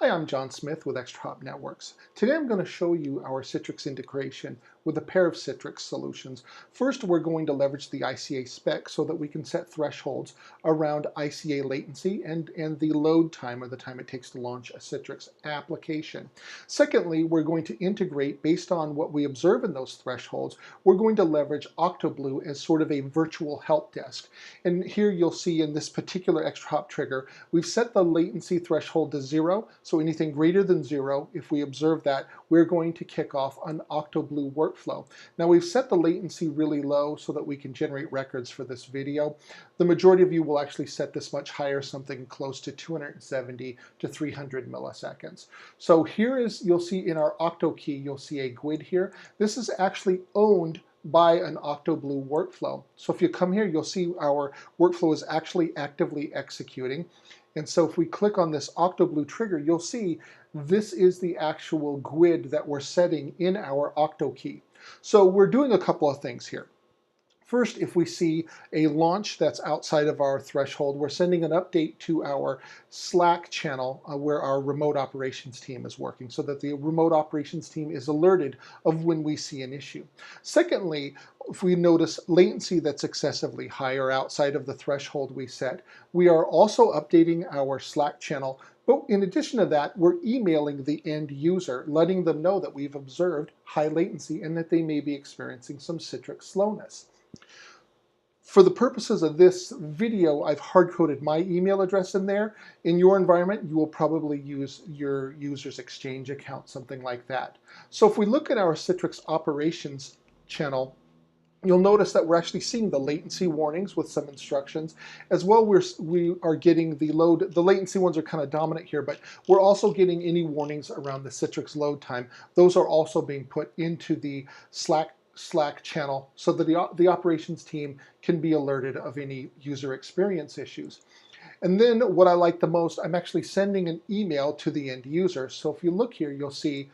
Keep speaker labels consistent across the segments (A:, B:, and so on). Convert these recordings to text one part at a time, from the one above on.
A: Hi, I'm John Smith with ExtraHop Networks. Today I'm going to show you our Citrix integration with a pair of Citrix solutions. First, we're going to leverage the ICA spec so that we can set thresholds around ICA latency and the load time, or the time it takes to launch a Citrix application. Secondly, we're going to integrate based on what we observe in those thresholds. We're going to leverage OctoBlu as sort of a virtual help desk. And here you'll see in this particular ExtraHop trigger, we've set the latency threshold to 0. So anything greater than 0, if we observe that, we're going to kick off an OctoBlu workflow. Now we've set the latency really low so that we can generate records for this video. The majority of you will actually set this much higher, something close to 270 to 300 milliseconds. So here is, you'll see in our Octo key, you'll see a GUID here. This is actually owned by an OctoBlu workflow. So if you come here, you'll see our workflow is actually actively executing. And so if we click on this OctoBlu trigger, you'll see this is the actual GUID that we're setting in our Octo key. So we're doing a couple of things here. First, if we see a launch that's outside of our threshold, we're sending an update to our Slack channel where our remote operations team is working, so that the remote operations team is alerted of when we see an issue. Secondly, if we notice latency that's excessively high or outside of the threshold we set, we are also updating our Slack channel. But in addition to that, we're emailing the end user, letting them know that we've observed high latency and that they may be experiencing some Citrix slowness. For the purposes of this video, I've hard-coded my email address in there. In your environment, you will probably use your user's Exchange account, something like that. So if we look at our Citrix operations channel, you'll notice that we're actually seeing the latency warnings with some instructions. As well, we are getting the load. The latency ones are kind of dominant here, but we're also getting any warnings around the Citrix load time. Those are also being put into the Slack channel so that the operations team can be alerted of any user experience issues. And then what I like the most, I'm actually sending an email to the end user. So if you look here, you'll see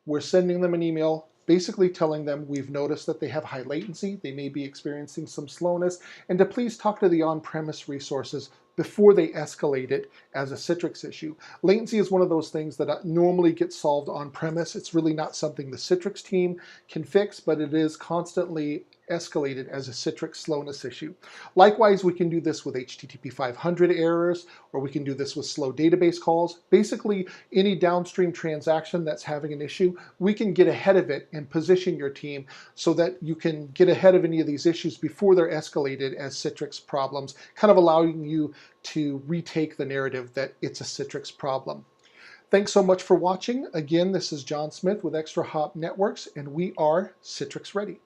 A: we're sending them an email basically telling them we've noticed that they have high latency, they may be experiencing some slowness, and to please talk to the on-premise resources before they escalate it as a Citrix issue. Latency is one of those things that normally gets solved on-premise. It's really not something the Citrix team can fix, but it is constantly escalated as a Citrix slowness issue. Likewise, we can do this with HTTP 500 errors, or we can do this with slow database calls. Basically, any downstream transaction that's having an issue, we can get ahead of it and position your team so that you can get ahead of any of these issues before they're escalated as Citrix problems, kind of allowing you to retake the narrative that it's a Citrix problem. Thanks so much for watching. Again, this is John Smith with ExtraHop Networks, and we are Citrix Ready.